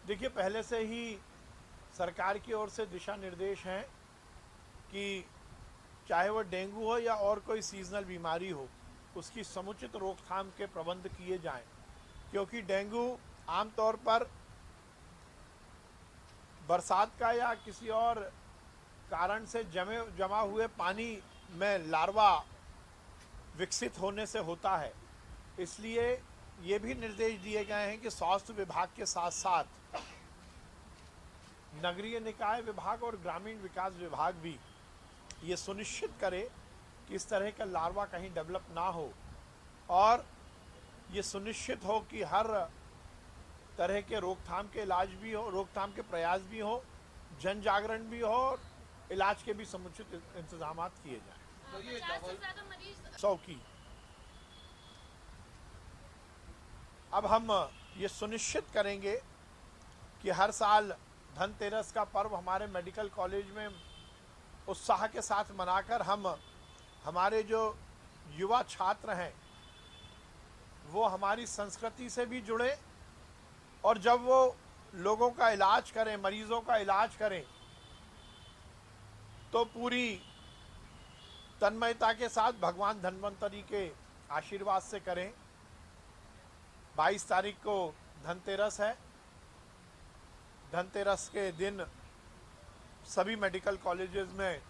देखिए, पहले से ही सरकार की ओर से दिशा निर्देश हैं कि चाहे वो डेंगू हो या और कोई सीजनल बीमारी हो, उसकी समुचित रोकथाम के प्रबंध किए जाएं, क्योंकि डेंगू आमतौर पर बरसात का या किसी और कारण से जमा हुए पानी में लार्वा विकसित होने से होता है। इसलिए ये भी निर्देश दिए गए हैं कि स्वास्थ्य विभाग के साथ साथ नगरीय निकाय विभाग और ग्रामीण विकास विभाग भी ये सुनिश्चित करे कि इस तरह का लार्वा कहीं डेवलप ना हो, और ये सुनिश्चित हो कि हर तरह के रोकथाम के इलाज भी हो, रोकथाम के प्रयास भी हो, जन जागरण भी हो और इलाज के भी समुचित इंतजाम किए जाएं। 100 की अब हम ये सुनिश्चित करेंगे कि हर साल धनतेरस का पर्व हमारे मेडिकल कॉलेज में उत्साह के साथ मनाकर हम हमारे जो युवा छात्र हैं वो हमारी संस्कृति से भी जुड़े, और जब वो लोगों का इलाज करें, मरीजों का इलाज करें, तो पूरी तन्मयता के साथ भगवान धन्वंतरी के आशीर्वाद से करें। 22 तारीख को धनतेरस है। धनतेरस के दिन सभी मेडिकल कॉलेजेस में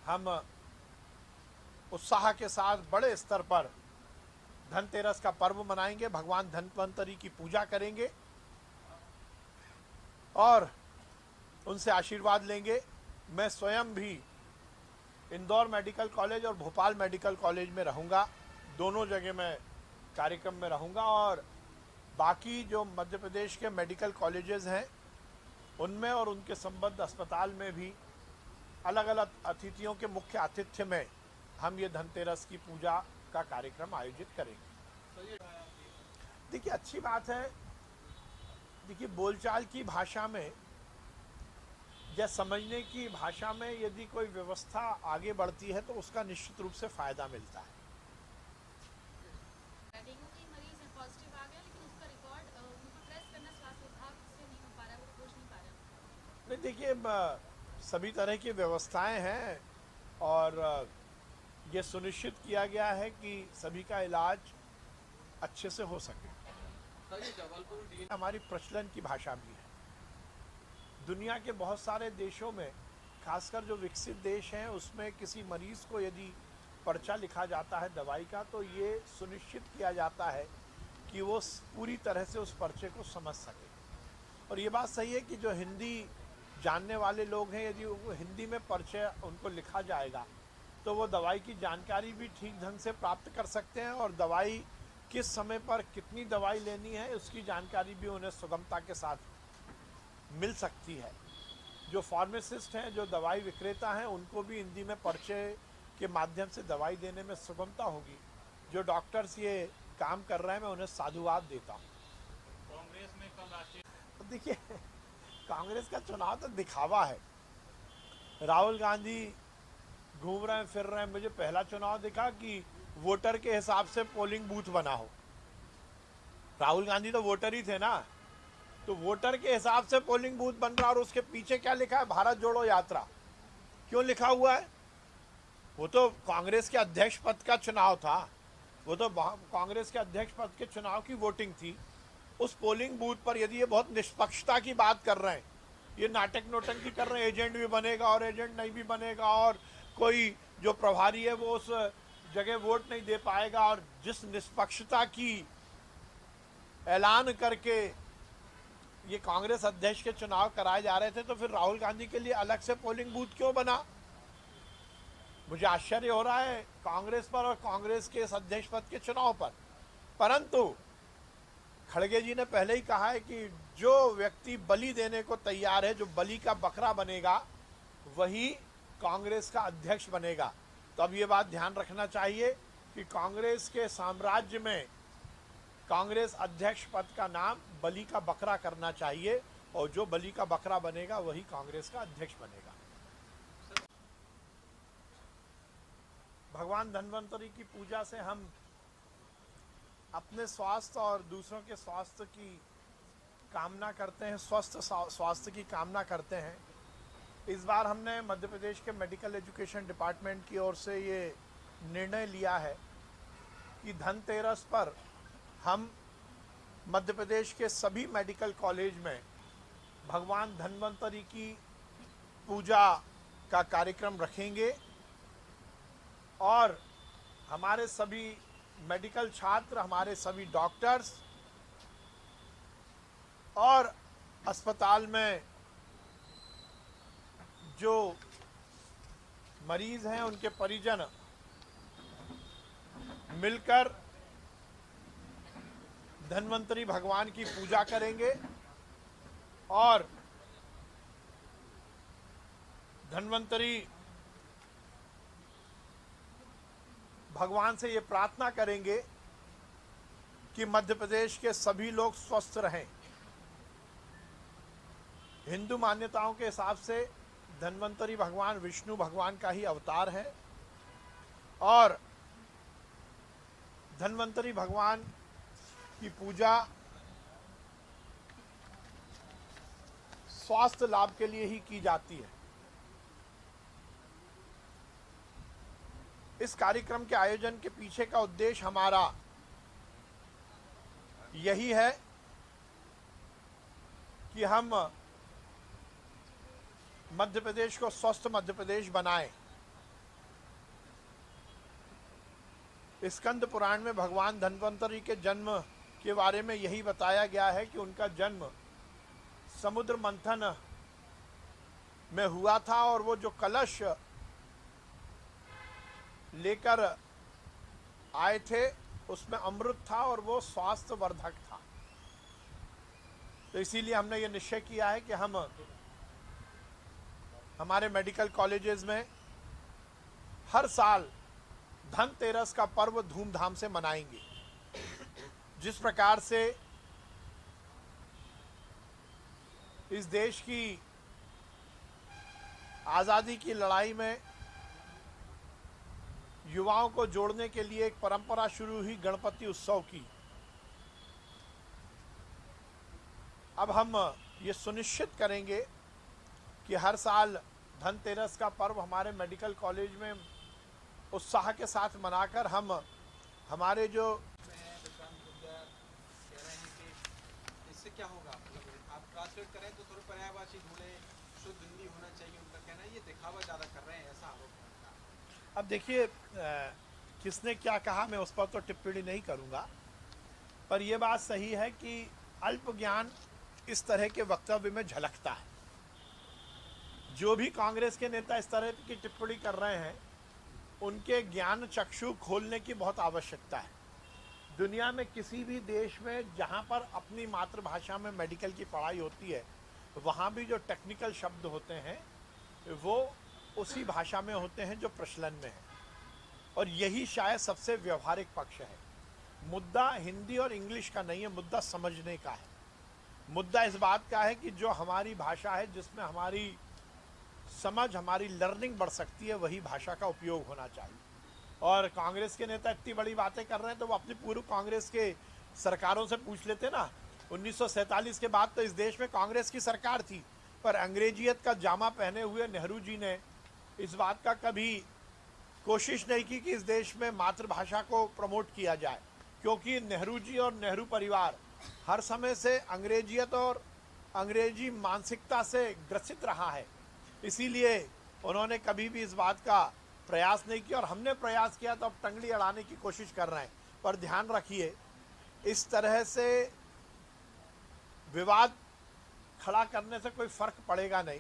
हम उत्साह के साथ बड़े स्तर पर धनतेरस का पर्व मनाएंगे, भगवान धन्वंतरी की पूजा करेंगे और उनसे आशीर्वाद लेंगे। मैं स्वयं भी इंदौर मेडिकल कॉलेज और भोपाल मेडिकल कॉलेज में रहूँगा, दोनों जगह मैं कार्यक्रम में रहूँगा, और बाकी जो मध्य प्रदेश के मेडिकल कॉलेजेस हैं उनमें और उनके संबद्ध अस्पताल में भी अलग अलग अतिथियों के मुख्य आतिथ्य में हम ये धनतेरस की पूजा का कार्यक्रम आयोजित करेंगे। देखिए, अच्छी बात है। देखिए, बोलचाल की भाषा में या समझने की भाषा में यदि कोई व्यवस्था आगे बढ़ती है तो उसका निश्चित रूप से फायदा मिलता है। डेंगू के मरीज पॉजिटिव आ गया, लेकिन उसका रिकॉर्ड उनको ट्रेस करना स्वास्थ्य विभाग से नहीं हो पा रहा है, वो खोज नहीं पा रहा है। नहीं, देखिए, सभी तरह की व्यवस्थाएं हैं और ये सुनिश्चित किया गया है कि सभी का इलाज अच्छे से हो सके। हमारी प्रचलन की भाषा भी है। दुनिया के बहुत सारे देशों में, खासकर जो विकसित देश हैं, उसमें किसी मरीज को यदि पर्चा लिखा जाता है दवाई का, तो ये सुनिश्चित किया जाता है कि वो पूरी तरह से उस पर्चे को समझ सके। और ये बात सही है कि जो हिंदी जानने वाले लोग हैं, यदि वो हिंदी में पर्चे उनको लिखा जाएगा तो वो दवाई की जानकारी भी ठीक ढंग से प्राप्त कर सकते हैं, और दवाई किस समय पर कितनी दवाई लेनी है उसकी जानकारी भी उन्हें सुगमता के साथ मिल सकती है। जो फार्मासिस्ट हैं, जो दवाई विक्रेता हैं, उनको भी हिंदी में पर्चे के माध्यम से दवाई देने में सुगमता होगी। जो डॉक्टर्स ये काम कर रहे हैं, मैं उन्हें साधुवाद देता हूँ। कांग्रेस में कल राष्ट्रीय देखिए, कांग्रेस का चुनाव तो दिखावा है। राहुल गांधी घूम रहे हैं, फिर रहे हैं। मुझे पहला चुनाव दिखा कि वोटर के हिसाब से पोलिंग बूथ बना हो। राहुल गांधी तो वोटर ही थे ना, तो वोटर के हिसाब से पोलिंग बूथ बन रहा, और उसके पीछे क्या लिखा है? भारत जोड़ो यात्रा। क्यों लिखा हुआ है? वो तो कांग्रेस के अध्यक्ष पद का चुनाव था, वो तो कांग्रेस के अध्यक्ष पद के चुनाव की वोटिंग थी। उस पोलिंग बूथ पर यदि ये बहुत निष्पक्षता की बात कर रहे हैं, ये नाटक नोटंकी कर रहे हैं, एजेंट भी बनेगा और एजेंट नहीं भी बनेगा, और कोई जो प्रभारी है वो उस जगह वोट नहीं दे पाएगा, और जिस निष्पक्षता की ऐलान करके ये कांग्रेस अध्यक्ष के चुनाव कराए जा रहे थे, तो फिर राहुल गांधी के लिए अलग से पोलिंग बूथ क्यों बना? मुझे आश्चर्य हो रहा है कांग्रेस पर और कांग्रेस के इस अध्यक्ष पद के चुनाव पर। परंतु खड़गे जी ने पहले ही कहा है कि जो व्यक्ति बलि देने को तैयार है, जो बलि का बकरा बनेगा, वही कांग्रेस का अध्यक्ष बनेगा। तो अब ये बात ध्यान रखना चाहिए कि कांग्रेस के साम्राज्य में कांग्रेस अध्यक्ष पद का नाम बलि का बकरा करना चाहिए, और जो बलि का बकरा बनेगा वही कांग्रेस का अध्यक्ष बनेगा। भगवान धन्वंतरी की पूजा से हम अपने स्वास्थ्य और दूसरों के स्वास्थ्य की कामना करते हैं, स्वस्थ स्वास्थ्य की कामना करते हैं। इस बार हमने मध्य प्रदेश के मेडिकल एजुकेशन डिपार्टमेंट की ओर से ये निर्णय लिया है कि धनतेरस पर हम मध्य प्रदेश के सभी मेडिकल कॉलेज में भगवान धन्वंतरी की पूजा का कार्यक्रम रखेंगे और हमारे सभी मेडिकल छात्र, हमारे सभी डॉक्टर्स और अस्पताल में जो मरीज हैं उनके परिजन मिलकर धन्वंतरी भगवान की पूजा करेंगे और धन्वंतरी भगवान से ये प्रार्थना करेंगे कि मध्य प्रदेश के सभी लोग स्वस्थ रहें। हिंदू मान्यताओं के हिसाब से धन्वंतरी भगवान विष्णु भगवान का ही अवतार है और धन्वंतरी भगवान की पूजा स्वास्थ्य लाभ के लिए ही की जाती है। इस कार्यक्रम के आयोजन के पीछे का उद्देश्य हमारा यही है कि हम मध्य प्रदेश को स्वस्थ मध्य प्रदेश बनाएं। स्कंद पुराण में भगवान धन्वंतरी के जन्म के बारे में यही बताया गया है कि उनका जन्म समुद्र मंथन में हुआ था और वो जो कलश लेकर आए थे उसमें अमृत था और वो स्वास्थ्य वर्धक था। तो इसीलिए हमने ये निश्चय किया है कि हम हमारे मेडिकल कॉलेजेस में हर साल धनतेरस का पर्व धूमधाम से मनाएंगे। जिस प्रकार से इस देश की आज़ादी की लड़ाई में युवाओं को जोड़ने के लिए एक परंपरा शुरू हुई गणपति उत्सव की, अब हम ये सुनिश्चित करेंगे कि हर साल धनतेरस का पर्व हमारे मेडिकल कॉलेज में उत्साह के साथ मनाकर हम हमारे जो इससे क्या होगा, मतलब आप ट्रांसलेट करें तो थोड़ा पर्यायवाची ढूंढे, शुद्ध हिंदी होना चाहिए, उनका कहना है ये दिखावा ज़्यादा कर रहे हैं, ऐसा आरोप है। अब देखिए किसने क्या कहा मैं उस पर तो टिप्पणी नहीं करूंगा, पर यह बात सही है कि अल्प ज्ञान इस तरह के वक्तव्य में झलकता है। जो भी कांग्रेस के नेता इस तरह की टिप्पणी कर रहे हैं उनके ज्ञान चक्षु खोलने की बहुत आवश्यकता है। दुनिया में किसी भी देश में जहां पर अपनी मातृभाषा में मेडिकल की पढ़ाई होती है वहां भी जो टेक्निकल शब्द होते हैं वो उसी भाषा में होते हैं जो प्रचलन में है और यही शायद सबसे व्यवहारिक पक्ष है। मुद्दा हिंदी और इंग्लिश का नहीं है, मुद्दा समझने का है। मुद्दा इस बात का है कि जो हमारी भाषा है जिसमें हमारी समझ, हमारी लर्निंग बढ़ सकती है, वही भाषा का उपयोग होना चाहिए। और कांग्रेस के नेता इतनी बड़ी बातें कर रहे हैं तो वो अपनी पूर्व कांग्रेस के सरकारों से पूछ लेते ना। 1947 के बाद तो इस देश में कांग्रेस की सरकार थी, पर अंग्रेजियत का जामा पहने हुए नेहरू जी ने इस बात का कभी कोशिश नहीं की कि इस देश में मातृभाषा को प्रमोट किया जाए, क्योंकि नेहरू जी और नेहरू परिवार हर समय से अंग्रेजियत और अंग्रेजी मानसिकता से ग्रसित रहा है। इसीलिए उन्होंने कभी भी इस बात का प्रयास नहीं किया और हमने प्रयास किया तो अब टंगड़ी अड़ाने की कोशिश कर रहे हैं। पर ध्यान रखिए, इस तरह से विवाद खड़ा करने से कोई फर्क पड़ेगा नहीं।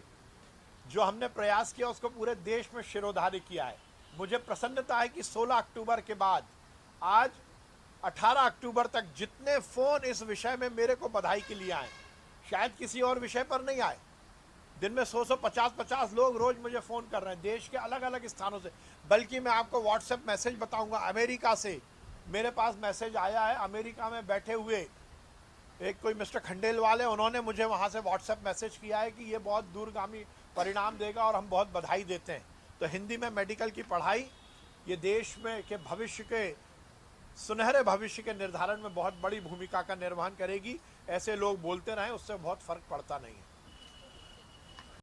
जो हमने प्रयास किया उसको पूरे देश में शिरोधार्य किया है। मुझे प्रसन्नता है कि 16 अक्टूबर के बाद आज 18 अक्टूबर तक जितने फ़ोन इस विषय में मेरे को बधाई के लिए आए, शायद किसी और विषय पर नहीं आए। दिन में 100-150 लोग रोज मुझे फ़ोन कर रहे हैं देश के अलग अलग स्थानों से। बल्कि मैं आपको व्हाट्सएप मैसेज बताऊंगा, अमेरिका से मेरे पास मैसेज आया है। अमेरिका में बैठे हुए एक कोई मिस्टर खंडेलवाल है, उन्होंने मुझे वहाँ से व्हाट्सएप मैसेज किया है कि ये बहुत दूरगामी परिणाम देगा और हम बहुत बधाई देते हैं। तो हिंदी में मेडिकल की पढ़ाई ये देश में के भविष्य के सुनहरे भविष्य के निर्धारण में बहुत बड़ी भूमिका का निर्वहन करेगी। ऐसे लोग बोलते रहें, उससे बहुत फर्क पड़ता नहीं है।